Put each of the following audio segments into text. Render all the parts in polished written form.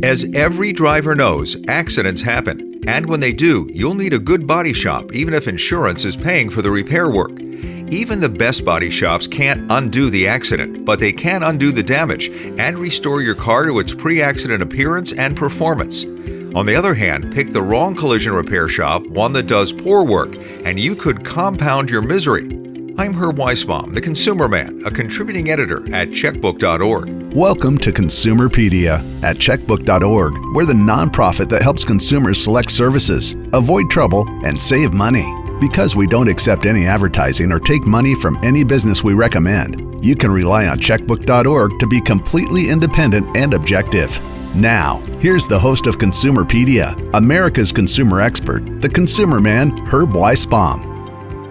As every driver knows, accidents happen. And when they do, you'll need a good body shop, even if insurance is paying for the repair work. Even the best body shops can't undo the accident, but they can undo the damage and restore your car to its pre-accident appearance and performance. On the other hand, pick the wrong collision repair shop, one that does poor work, and you could compound your misery. I'm Herb Weisbaum, the Consumer Man, a contributing editor at Checkbook.org. Welcome to Consumerpedia at Checkbook.org. We're the nonprofit that helps consumers select services, avoid trouble, and save money. Because we don't accept any advertising or take money from any business we recommend, you can rely on Checkbook.org to be completely independent and objective. Now, here's the host of Consumerpedia, America's consumer expert, the Consumer Man, Herb Weisbaum.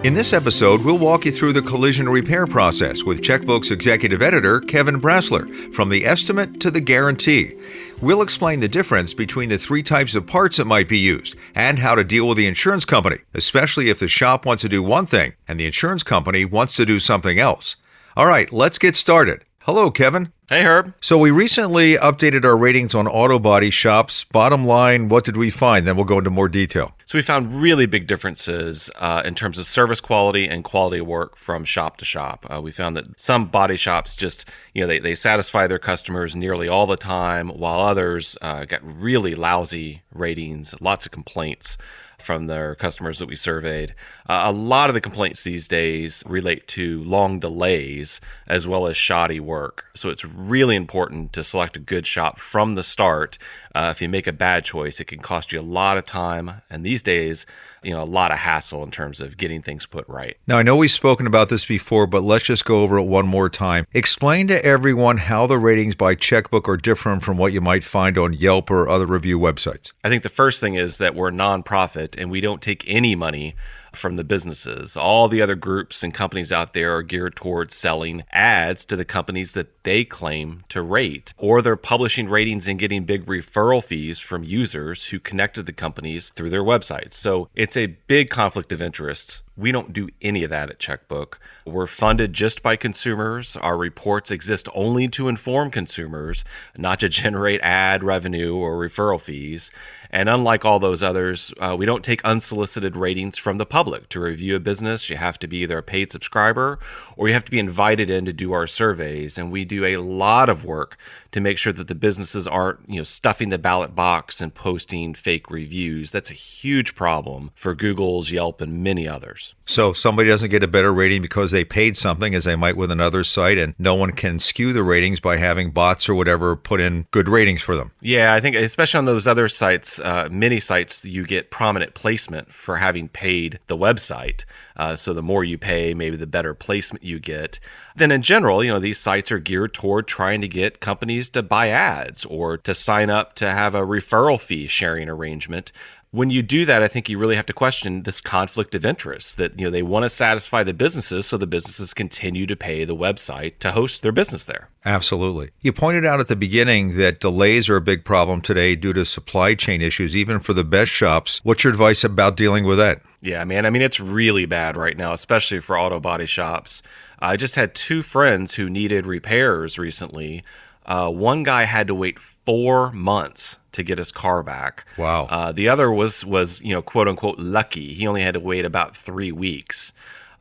In this episode, we'll walk you through the collision repair process with Checkbook's executive editor, Kevin Brasler, from the estimate to the guarantee. We'll explain the difference between the three types of parts that might be used and how to deal with the insurance company, especially if the shop wants to do one thing and the insurance company wants to do something else. All right, let's get started. Hello, Kevin. Hey, Herb. So we recently updated our ratings on auto body shops. Bottom line, what did we find? Then we'll go into more detail. So we found really big differences in terms of service quality and quality of work from shop to shop. We found that some body shops just, they satisfy their customers nearly all the time, while others got really lousy ratings, lots of complaints from their customers that we surveyed. A lot of the complaints these days relate to long delays as well as shoddy work. So it's really important to select a good shop from the start. If you make a bad choice, it can cost you a lot of time. And these days, a lot of hassle in terms of getting things put right. Now, I know we've spoken about this before, but let's just go over it one more time. Explain to everyone how the ratings by Checkbook are different from what you might find on Yelp or other review websites. I think the first thing is that we're a nonprofit and we don't take any money from the businesses. All the other groups and companies out there are geared towards selling ads to the companies that they claim to rate, or they're publishing ratings and getting big referral fees from users who connected the companies through their websites. So it's a big conflict of interest. We don't do any of that at Checkbook. We're funded just by consumers. Our reports exist only to inform consumers, not to generate ad revenue or referral fees. And unlike all those others, we don't take unsolicited ratings from the public. To review a business, you have to be either a paid subscriber or you have to be invited in to do our surveys. And we do a lot of work to make sure that the businesses aren't, stuffing the ballot box and posting fake reviews. That's a huge problem for Google's, Yelp, and many others. So somebody doesn't get a better rating because they paid something, as they might with another site, and no one can skew the ratings by having bots or whatever put in good ratings for them. Yeah, I think especially on those other sites, many sites, you get prominent placement for having paid the website. So the more you pay, maybe the better placement you get. Then in general, these sites are geared toward trying to get companies to buy ads or to sign up to have a referral fee sharing arrangement. When you do that, I think you really have to question this conflict of interest that, they want to satisfy the businesses so the businesses continue to pay the website to host their business there. Absolutely. You pointed out at the beginning that delays are a big problem today due to supply chain issues, even for the best shops. What's your advice about dealing with that? Yeah, man. I mean, it's really bad right now, especially for auto body shops. I just had two friends who needed repairs recently. One guy had to wait 4 months to get his car back. Wow. The other was quote unquote lucky. He only had to wait about 3 weeks.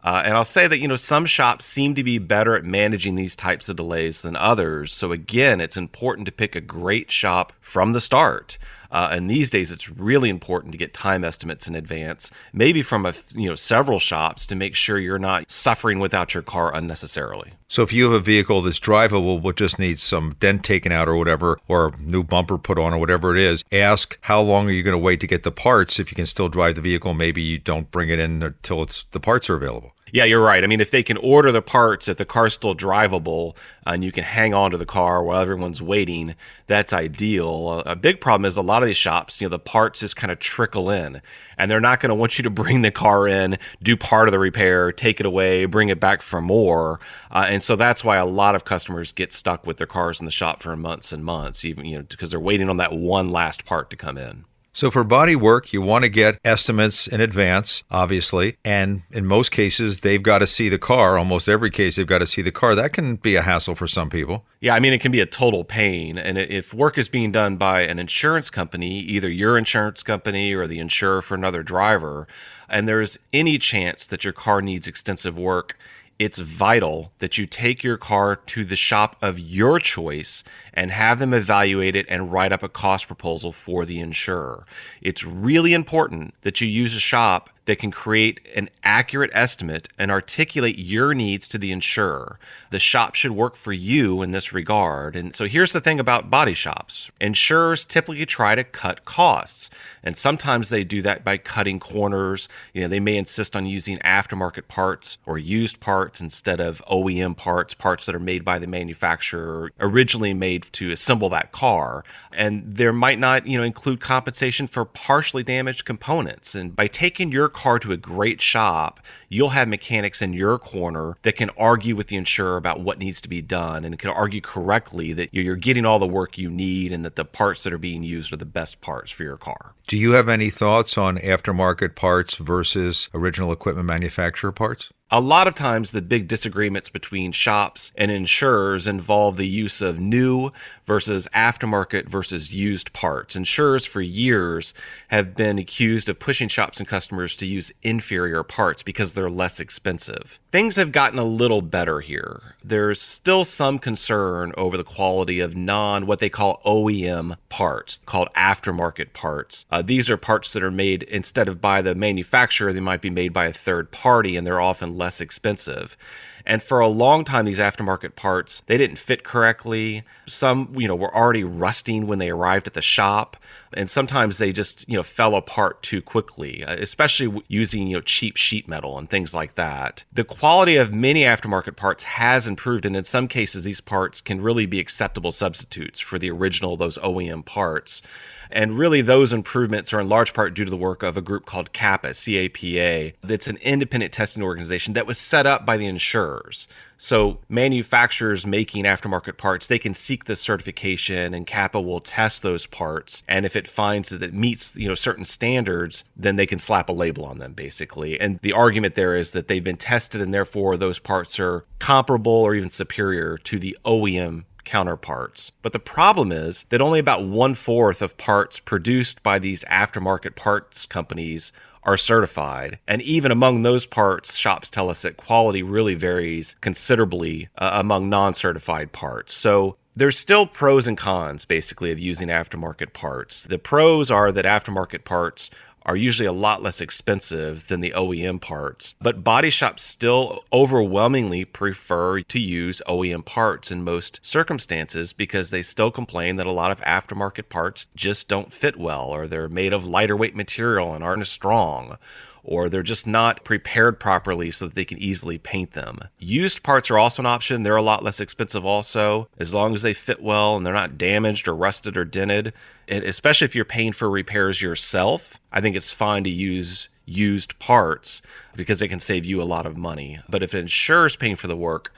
And I'll say that, some shops seem to be better at managing these types of delays than others. So again, it's important to pick a great shop from the start. And these days, it's really important to get time estimates in advance, maybe from several shops, to make sure you're not suffering without your car unnecessarily. So if you have a vehicle that's drivable but just needs some dent taken out or whatever, or a new bumper put on or whatever it is, ask how long are you going to wait to get the parts. If you can still drive the vehicle, maybe you don't bring it in until the parts are available. Yeah, you're right. I mean, if they can order the parts, if the car's still drivable and you can hang on to the car while everyone's waiting, that's ideal. A big problem is a lot of these shops, the parts just kind of trickle in and they're not going to want you to bring the car in, do part of the repair, take it away, bring it back for more. And so that's why a lot of customers get stuck with their cars in the shop for months and months, even, because they're waiting on that one last part to come in. So for body work, you want to get estimates in advance, obviously. And in most cases, they've got to see the car. Almost every case, they've got to see the car. That can be a hassle for some people. Yeah, I mean, it can be a total pain. And if work is being done by an insurance company, either your insurance company or the insurer for another driver, and there's any chance that your car needs extensive work, it's vital that you take your car to the shop of your choice and have them evaluate it and write up a cost proposal for the insurer. It's really important that you use a shop that can create an accurate estimate and articulate your needs to the insurer. The shop should work for you in this regard. And so here's the thing about body shops. Insurers typically try to cut costs, and sometimes they do that by cutting corners. They may insist on using aftermarket parts or used parts instead of OEM parts, parts that are made by the manufacturer, originally made to assemble that car. And there might not, include compensation for partially damaged components. And by taking your car to a great shop, you'll have mechanics in your corner that can argue with the insurer about what needs to be done and can argue correctly that you're getting all the work you need and that the parts that are being used are the best parts for your car. Do you have any thoughts on aftermarket parts versus original equipment manufacturer parts? A lot of times the big disagreements between shops and insurers involve the use of new versus aftermarket versus used parts. Insurers for years have been accused of pushing shops and customers to use inferior parts because they're less expensive. Things have gotten a little better here. There's still some concern over the quality of what they call OEM parts, called aftermarket parts. These are parts that are made instead of by the manufacturer, they might be made by a third party, and they're often less expensive. And for a long time, these aftermarket parts, they didn't fit correctly. Some, were already rusting when they arrived at the shop. And sometimes they just, fell apart too quickly, especially using, cheap sheet metal and things like that. The quality of many aftermarket parts has improved. And in some cases, these parts can really be acceptable substitutes for the original, those OEM parts. And really, those improvements are in large part due to the work of a group called CAPA, C-A-P-A. That's an independent testing organization that was set up by the insurers. So manufacturers making aftermarket parts, they can seek this certification, and CAPA will test those parts. And if it finds that it meets, certain standards, then they can slap a label on them, basically. And the argument there is that they've been tested, and therefore those parts are comparable or even superior to the OEM counterparts. But the problem is that only about 1/4 of parts produced by these aftermarket parts companies are certified. And even among those parts, shops tell us that quality really varies considerably among non-certified parts. So there's still pros and cons, basically, of using aftermarket parts. The pros are that aftermarket parts are usually a lot less expensive than the OEM parts, but body shops still overwhelmingly prefer to use OEM parts in most circumstances because they still complain that a lot of aftermarket parts just don't fit well, or they're made of lighter weight material and aren't as strong, or they're just not prepared properly so that they can easily paint them. Used parts are also an option. They're a lot less expensive also, as long as they fit well and they're not damaged or rusted or dented. And especially if you're paying for repairs yourself, I think it's fine to use used parts because it can save you a lot of money. But if an insurer's paying for the work,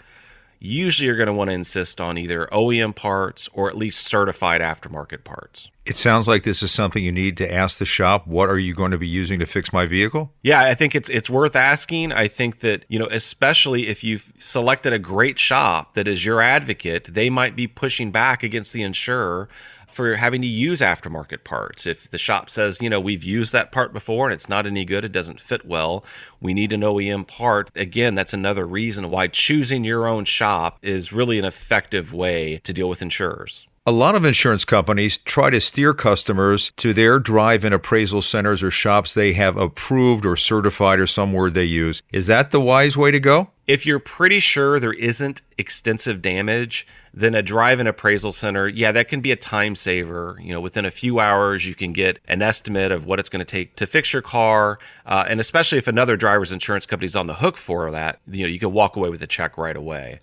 usually you're going to want to insist on either OEM parts or at least certified aftermarket parts. It sounds like this is something you need to ask the shop. What are you going to be using to fix my vehicle? Yeah, I think it's worth asking. I think that, especially if you've selected a great shop that is your advocate, they might be pushing back against the insurer for having to use aftermarket parts. If the shop says, we've used that part before and it's not any good, it doesn't fit well, we need an OEM part. Again, that's another reason why choosing your own shop is really an effective way to deal with insurers. A lot of insurance companies try to steer customers to their drive-in appraisal centers or shops they have approved or certified, or some word they use. Is that the wise way to go? If you're pretty sure there isn't extensive damage, then a drive-in appraisal center, that can be a time saver. Within a few hours, you can get an estimate of what it's going to take to fix your car. And especially if another driver's insurance company is on the hook for that, you can walk away with a check right away.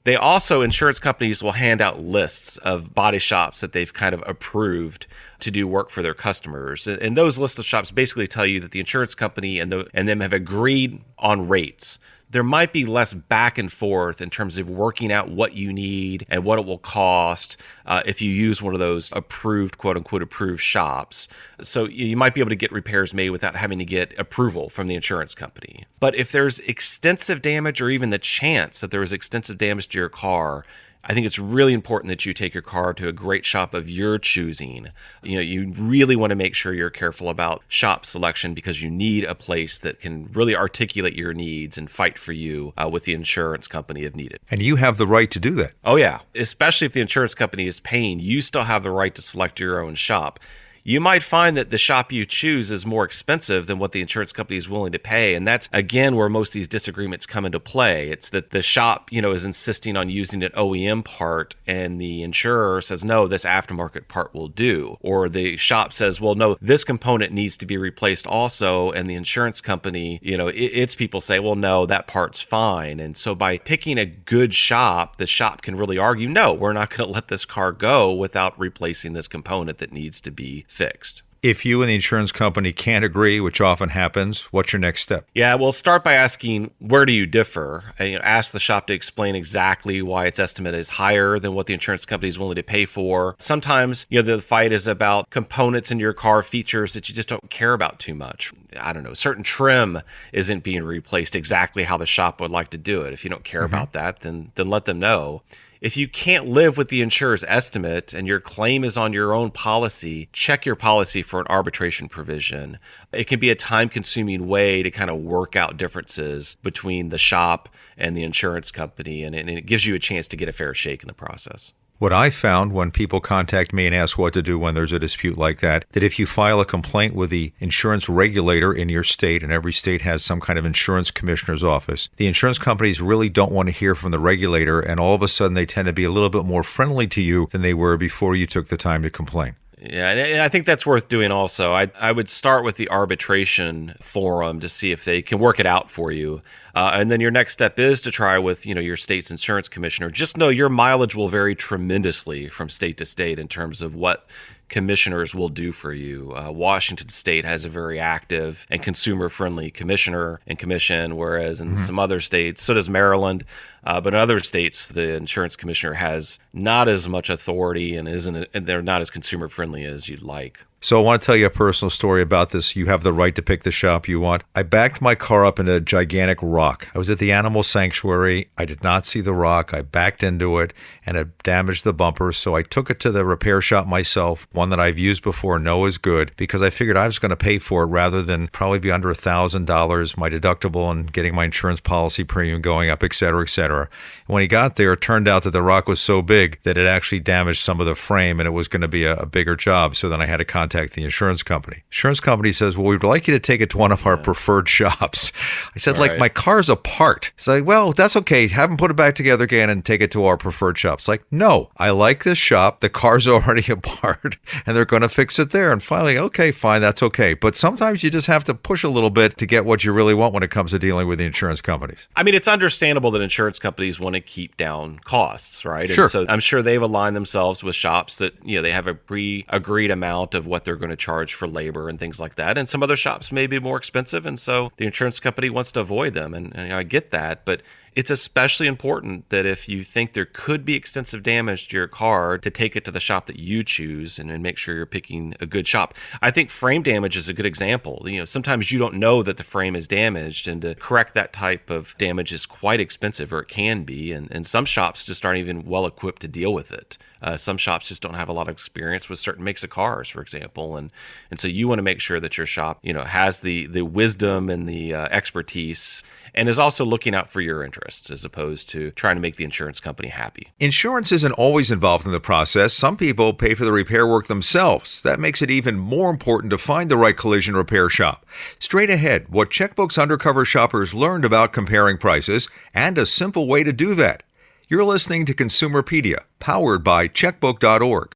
They also, insurance companies will hand out lists of body shops that they've kind of approved to do work for their customers. And those lists of shops basically tell you that the insurance company and them have agreed on rates. there might be less back and forth in terms of working out what you need and what it will cost if you use one of those approved, quote unquote, approved shops. So you might be able to get repairs made without having to get approval from the insurance company. But if there's extensive damage or even the chance that there is extensive damage to your car, I think it's really important that you take your car to a great shop of your choosing. You really want to make sure you're careful about shop selection because you need a place that can really articulate your needs and fight for you with the insurance company if needed. And you have the right to do that. Oh, yeah. Especially if the insurance company is paying, you still have the right to select your own shop. You might find that the shop you choose is more expensive than what the insurance company is willing to pay. And that's, again, where most of these disagreements come into play. It's that the shop, is insisting on using an OEM part and the insurer says, no, this aftermarket part will do. Or the shop says, well, no, this component needs to be replaced also. And the insurance company, its people say, well, no, that part's fine. And so by picking a good shop, the shop can really argue, no, we're not going to let this car go without replacing this component that needs to be fixed. If you and the insurance company can't agree, which often happens, what's your next step? Yeah, well, start by asking, where do you differ? And, ask the shop to explain exactly why its estimate is higher than what the insurance company is willing to pay for. Sometimes, the fight is about components in your car, features that you just don't care about too much. I don't know, certain trim isn't being replaced exactly how the shop would like to do it. If you don't care about that, then let them know. If you can't live with the insurer's estimate and your claim is on your own policy, check your policy for an arbitration provision. It can be a time-consuming way to kind of work out differences between the shop and the insurance company, and it gives you a chance to get a fair shake in the process. What I found when people contact me and ask what to do when there's a dispute like that if you file a complaint with the insurance regulator in your state, and every state has some kind of insurance commissioner's office, the insurance companies really don't want to hear from the regulator, and all of a sudden they tend to be a little bit more friendly to you than they were before you took the time to complain. Yeah, and I think that's worth doing also. I would start with the arbitration forum to see if they can work it out for you. And then your next step is to try with, your state's insurance commissioner. Just know your mileage will vary tremendously from state to state in terms of what commissioners will do for you. Washington State has a very active and consumer-friendly commissioner and commission, whereas in some other states, so does Maryland. But in other states, the insurance commissioner has not as much authority and they're not as consumer-friendly as you'd like. So I want to tell you a personal story about this. You have the right to pick the shop you want. I backed my car up into a gigantic rock. I was at the animal sanctuary. I did not see the rock. I backed into it and it damaged the bumper. So I took it to the repair shop myself, one that I've used before, know is good, because I figured I was going to pay for it rather than probably be under $1,000, my deductible and getting my insurance policy premium going up, et cetera, et cetera. When he got there, it turned out that the rock was so big that it actually damaged some of the frame and it was going to be a bigger job. So then I had to contact the insurance company. Insurance company says, well, we'd like you to take it to one of our preferred shops. I said, right. My car's apart. It's like, well, that's okay. Have them put it back together again and take it to our preferred shop. It's like, no, I like this shop. The car's already apart and they're going to fix it there. And finally, okay, fine, that's okay. But sometimes you just have to push a little bit to get what you really want when it comes to dealing with the insurance companies. I mean, it's understandable that insurance companies want to keep down costs, right? Sure. And so I'm sure they've aligned themselves with shops that, they have a pre-agreed amount of what they're going to charge for labor and things like that. And some other shops may be more expensive. And so the insurance company wants to avoid them. And I get that. But it's especially important that if you think there could be extensive damage to your car, to take it to the shop that you choose and make sure you're picking a good shop. I think frame damage is a good example. Sometimes you don't know that the frame is damaged, and to correct that type of damage is quite expensive, or it can be. And some shops just aren't even well equipped to deal with it. Some shops just don't have a lot of experience with certain makes of cars, for example. And so you want to make sure that your shop, has the wisdom and the expertise, and is also looking out for your interests as opposed to trying to make the insurance company happy. Insurance isn't always involved in the process. Some people pay for the repair work themselves. That makes it even more important to find the right collision repair shop. Straight ahead, what Checkbook's undercover shoppers learned about comparing prices and a simple way to do that. You're listening to Consumerpedia, powered by Checkbook.org.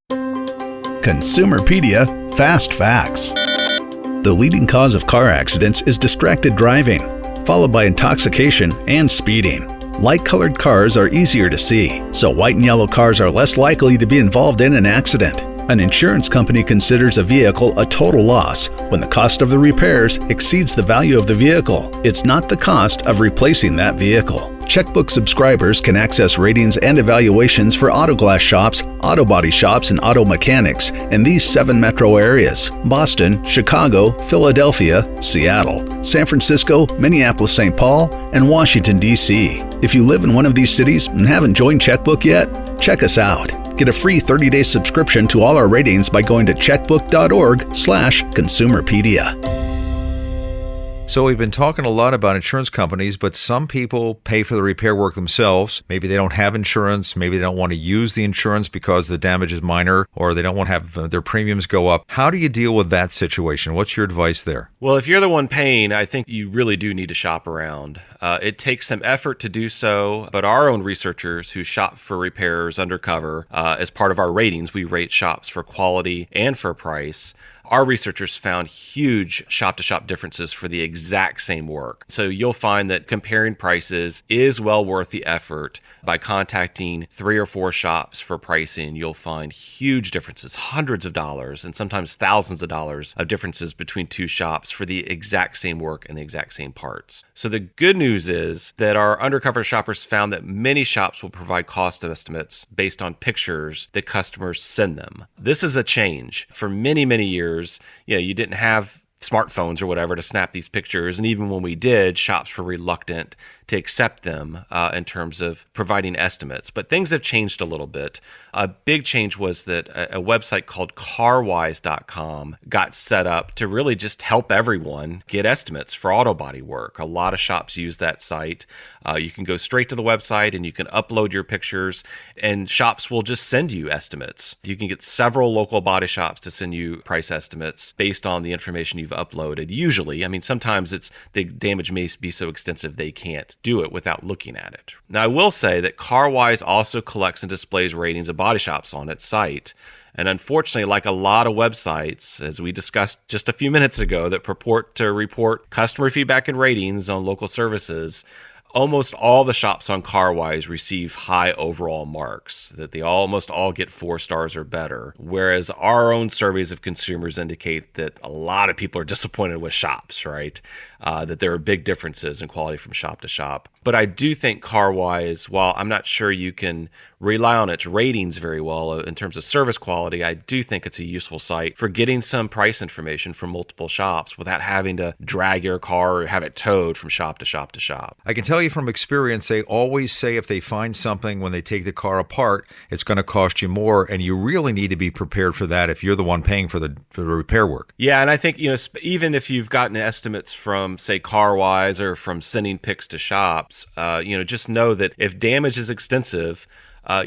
Consumerpedia Fast Facts. The leading cause of car accidents is distracted driving, followed by intoxication and speeding. Light-colored cars are easier to see, so white and yellow cars are less likely to be involved in an accident. An insurance company considers a vehicle a total loss when the cost of the repairs exceeds the value of the vehicle. It's not the cost of replacing that vehicle. Checkbook subscribers can access ratings and evaluations for auto glass shops, auto body shops, and auto mechanics in these 7 metro areas: Boston, Chicago, Philadelphia, Seattle, San Francisco, Minneapolis-St. Paul, and Washington, D.C. If you live in one of these cities and haven't joined Checkbook yet, check us out. Get a free 30-day subscription to all our ratings by going to checkbook.org/consumerpedia. So we've been talking a lot about insurance companies, but some people pay for the repair work themselves. Maybe they don't have insurance. Maybe they don't want to use the insurance because the damage is minor, or they don't want to have their premiums go up. How do you deal with that situation? What's your advice there? Well, if you're the one paying, I think you really do need to shop around. It takes some effort to do so, but our own researchers who shop for repairs undercover, as part of our ratings, we rate shops for quality and for price. Our researchers found huge shop-to-shop differences for the exact same work. So you'll find that comparing prices is well worth the effort. By contacting 3 or 4 shops for pricing, you'll find huge differences, hundreds of dollars and sometimes thousands of dollars of differences between 2 shops for the exact same work and the exact same parts. So the good news is that our undercover shoppers found that many shops will provide cost estimates based on pictures that customers send them. This is a change. For many, many years, you didn't have smartphones or whatever to snap these pictures. And even when we did, shops were reluctant to accept them in terms of providing estimates. But things have changed a little bit. A big change was that a website called carwise.com got set up to really just help everyone get estimates for auto body work. A lot of shops use that site. You can go straight to the website and you can upload your pictures, and shops will just send you estimates. You can get several local body shops to send you price estimates based on the information you've uploaded. Usually, sometimes the damage may be so extensive they can't do it without looking at it. Now, I will say that CarWise also collects and displays ratings of body shops on its site. And unfortunately, like a lot of websites, as we discussed just a few minutes ago, that purport to report customer feedback and ratings on local services, almost all the shops on CarWise receive high overall marks, that they almost all get 4 stars or better, whereas our own surveys of consumers indicate that a lot of people are disappointed with shops, right? That there are big differences in quality from shop to shop. But I do think CarWise, while I'm not sure you can rely on its ratings very well in terms of service quality, I do think it's a useful site for getting some price information from multiple shops without having to drag your car or have it towed from shop to shop to shop. I can tell you from experience, they always say if they find something when they take the car apart, it's going to cost you more, and you really need to be prepared for that if you're the one paying for the repair work. Yeah, and I think even if you've gotten estimates from, say, CarWise or from sending pics to shops, just know that if damage is extensive,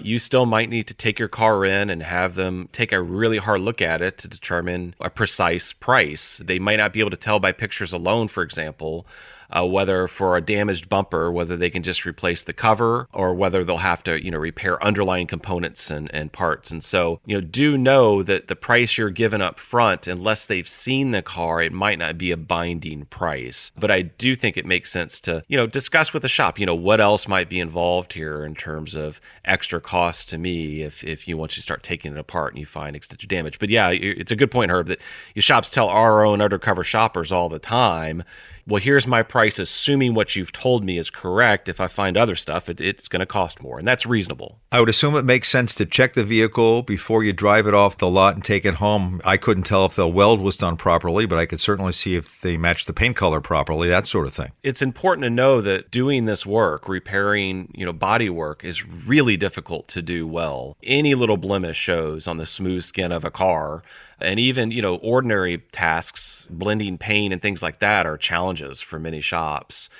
you still might need to take your car in and have them take a really hard look at it to determine a precise price. They might not be able to tell by pictures alone, for example, whether for a damaged bumper, whether they can just replace the cover or whether they'll have to, repair underlying components and parts. And so, do know that the price you're given up front, unless they've seen the car, it might not be a binding price. But I do think it makes sense to, discuss with the shop, what else might be involved here in terms of extra costs to me if you once you start taking it apart and you find extensive damage. But yeah, it's a good point, Herb, that your shops tell our own undercover shoppers all the time, well, here's my price, assuming what you've told me is correct. If I find other stuff, it's going to cost more, and that's reasonable. I would assume it makes sense to check the vehicle before you drive it off the lot and take it home. I couldn't tell if the weld was done properly, but I could certainly see if they matched the paint color properly, that sort of thing. It's important to know that doing this work, repairing, body work, is really difficult to do well. Any little blemish shows on the smooth skin of a car. And even, ordinary tasks, blending paint and things like that are challenges for many shops.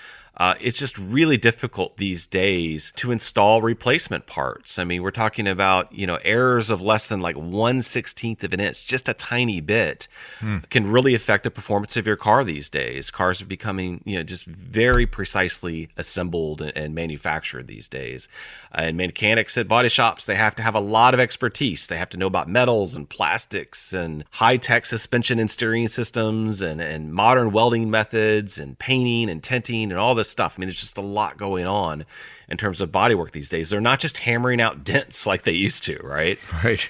It's just really difficult these days to install replacement parts. We're talking about, errors of less than like 1/16 of an inch, just a tiny bit, can really affect the performance of your car these days. Cars are becoming, just very precisely assembled and manufactured these days. And mechanics at body shops, they have to have a lot of expertise. They have to know about metals and plastics and high-tech suspension and steering systems and modern welding methods and painting and tinting and all this this stuff. I mean, there's just a lot going on in terms of bodywork these days. They're not just hammering out dents like they used to, right?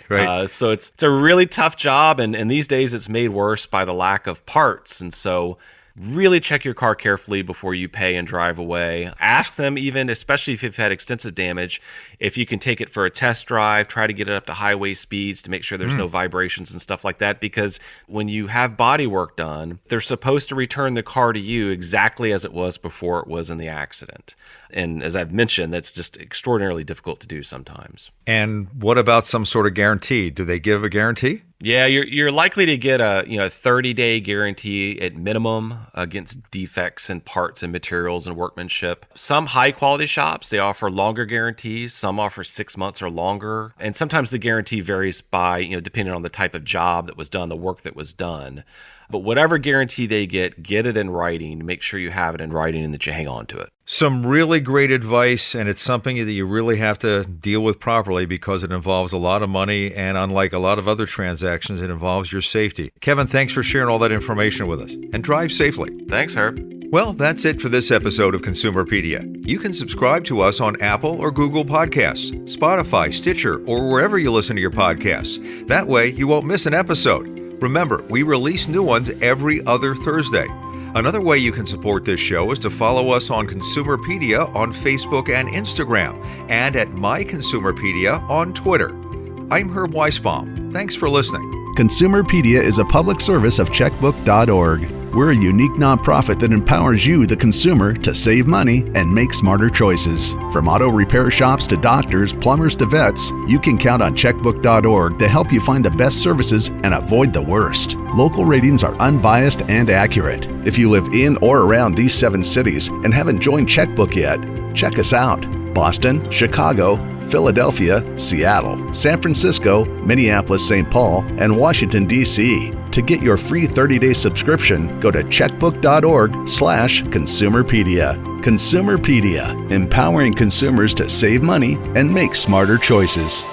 Right. So it's a really tough job, and these days it's made worse by the lack of parts. And so really check your car carefully before you pay and drive away. Ask them, even, especially if you've had extensive damage, if you can take it for a test drive, try to get it up to highway speeds to make sure there's no vibrations and stuff like that. Because when you have body work done, they're supposed to return the car to you exactly as it was before it was in the accident. And as I've mentioned, that's just extraordinarily difficult to do sometimes. And what about some sort of guarantee? Do they give a guarantee? Yeah, you're likely to get a 30-day guarantee at minimum against defects in parts and materials and workmanship. Some high-quality shops, they offer longer guarantees. Some offer 6 months or longer. And sometimes the guarantee varies by, depending on the type of job that was done, the work that was done. But whatever guarantee they get it in writing. Make sure you have it in writing and that you hang on to it. Some really great advice, and it's something that you really have to deal with properly because it involves a lot of money, and unlike a lot of other transactions, it involves your safety. Kevin, thanks for sharing all that information with us, and drive safely. Thanks, Herb. Well, that's it for this episode of Consumerpedia. You can subscribe to us on Apple or Google Podcasts, Spotify, Stitcher, or wherever you listen to your podcasts. That way, you won't miss an episode. Remember, we release new ones every other Thursday. Another way you can support this show is to follow us on Consumerpedia on Facebook and Instagram, and at My Consumerpedia on Twitter. I'm Herb Weisbaum. Thanks for listening. Consumerpedia is a public service of Checkbook.org. We're a unique nonprofit that empowers you, the consumer, to save money and make smarter choices. From auto repair shops to doctors, plumbers to vets, you can count on Checkbook.org to help you find the best services and avoid the worst. Local ratings are unbiased and accurate. If you live in or around these 7 cities and haven't joined Checkbook yet, check us out. Boston, Chicago, Philadelphia, Seattle, San Francisco, Minneapolis, St. Paul, and Washington, D.C. To get your free 30-day subscription, go to checkbook.org/Consumerpedia. Consumerpedia, empowering consumers to save money and make smarter choices.